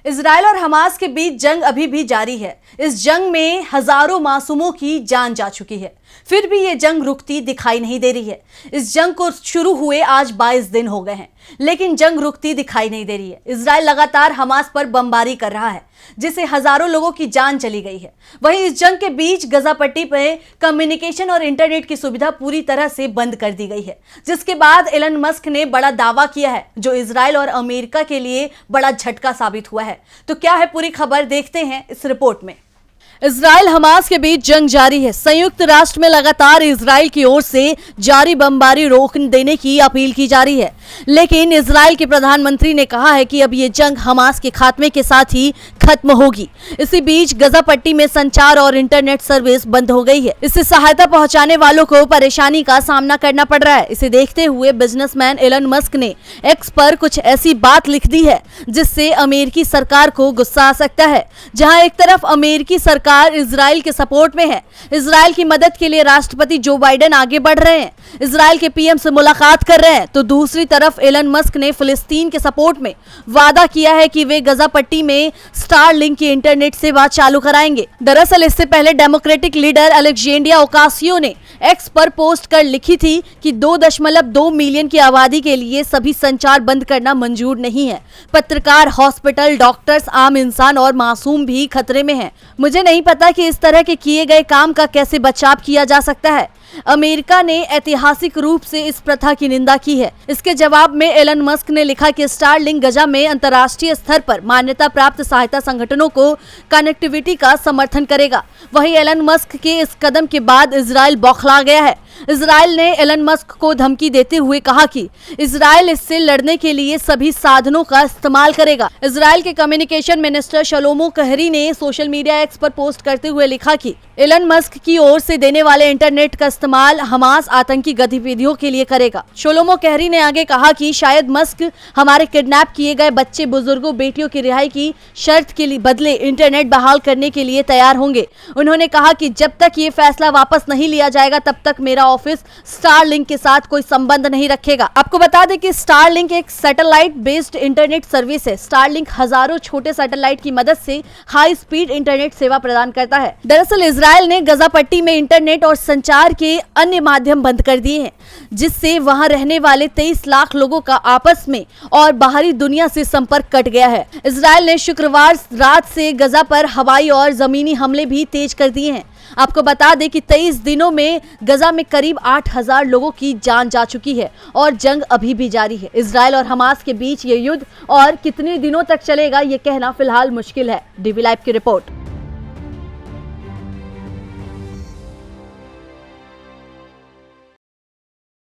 Israel और Hamas के बीच जंग अभी भी जारी है। इस जंग में हजारों मासूमों की जान जा चुकी है, फिर भी ये जंग रुकती दिखाई नहीं दे रही है। इस जंग को शुरू हुए आज 22 दिन हो गए हैं, लेकिन जंग रुकती दिखाई नहीं दे रही है। इजराइल लगातार हमास पर बमबारी कर रहा है, जिससे हजारों लोगों की जान चली गई है। वहीं इस जंग के बीच गजा पट्टी पर कम्युनिकेशन और इंटरनेट की सुविधा पूरी तरह से बंद कर दी गई है, जिसके बाद एलन मस्क ने बड़ा दावा किया है, जो इजराइल और अमेरिका के लिए बड़ा झटका साबित हुआ है। तो क्या है पूरी खबर, देखते हैं इस रिपोर्ट में। इजराइल हमास के बीच जंग जारी है। संयुक्त राष्ट्र में लगातार इजराइल की ओर से जारी बमबारी रोक देने की अपील की जा रही है, लेकिन इजराइल के प्रधानमंत्री ने कहा है कि अब ये जंग हमास के खात्मे के साथ ही खत्म होगी। इसी बीच गजा पट्टी में संचार और इंटरनेट सर्विस बंद हो गई है। इससे सहायता पहुंचाने वालों को परेशानी का सामना करना पड़ रहा है। इसे देखते हुए बिजनेसमैन एलन मस्क ने एक्स पर कुछ ऐसी बात लिख दी है जिससे अमेरिकी सरकार को गुस्सा आ सकता है। जहां एक तरफ अमेरिकी सरकार इजराइल के सपोर्ट में है, इजराइल की मदद के लिए राष्ट्रपति जो बाइडेन आगे बढ़ रहे हैं, इजराइल के पीएम से मुलाकात कर रहे हैं, तो दूसरी तरफ एलन मस्क ने फिलिस्तीन के सपोर्ट में वादा किया है कि वे गजा पट्टी में स्टारलिंक की इंटरनेट सेवा चालू कराएंगे। दरअसल इससे पहले डेमोक्रेटिक लीडर अलेक्जेंड्रिया ओकासियो ने एक्स पर पोस्ट कर लिखी थी कि 2.2 मिलियन की आबादी के लिए सभी संचार बंद करना मंजूर नहीं है। पत्रकार, हॉस्पिटल, डॉक्टर्स, आम इंसान और मासूम भी खतरे में हैं। मुझे नहीं पता कि इस तरह के किए गए काम का कैसे बचाव किया जा सकता है। अमेरिका ने ऐतिहासिक रूप से इस प्रथा की निंदा की है। इसके जवाब में एलन मस्क ने लिखा कि स्टारलिंक गजा में अंतर्राष्ट्रीय स्तर पर मान्यता प्राप्त सहायता संगठनों को कनेक्टिविटी का समर्थन करेगा। वहीं एलन मस्क के इस कदम के बाद इजराइल बौखला गया है। इजराइल ने एलन मस्क को धमकी देते हुए कहा कि इजराइल इससे लड़ने के लिए सभी साधनों का इस्तेमाल करेगा। इजराइल के कम्युनिकेशन मिनिस्टर शलोमो कहरी ने सोशल मीडिया एक्स पर पोस्ट करते हुए लिखा कि एलन मस्क की ओर से देने वाले इंटरनेट का इस्तेमाल हमास आतंकी गतिविधियों के लिए करेगा। शलोमो कहरी ने आगे कहा कि शायद मस्क हमारे किडनैप किए गए बच्चे, बुजुर्गों, बेटियों की रिहाई की शर्त के लिए बदले इंटरनेट बहाल करने के लिए तैयार होंगे। उन्होंने कहा कि जब तक ये फैसला वापस नहीं लिया जाएगा तब तक मेरा ऑफिस स्टारलिंक के साथ कोई संबंध नहीं रखेगा। आपको बता दें कि स्टारलिंक एक सैटेलाइट बेस्ड इंटरनेट सर्विस है। स्टारलिंक हजारों छोटे सैटेलाइट की मदद से हाई स्पीड इंटरनेट सेवा प्रदान करता है। दरअसल इजराइल ने गजा पट्टी में इंटरनेट और संचार के अन्य माध्यम बंद कर दिए हैं, जिससे वहां रहने वाले 23 लाख लोगों का आपस में और बाहरी दुनिया से संपर्क कट गया है। इजराइल ने शुक्रवार रात से गजा पर हवाई और जमीनी हमले भी तेज कर दिए हैं। आपको बता दें कि 23 दिनों में गजा में करीब 8000 लोगों की जान जा चुकी है और जंग अभी भी जारी है। इजराइल और हमास के बीच ये युद्ध और कितने दिनों तक चलेगा ये कहना फिलहाल मुश्किल है। डीवी लाइव की रिपोर्ट।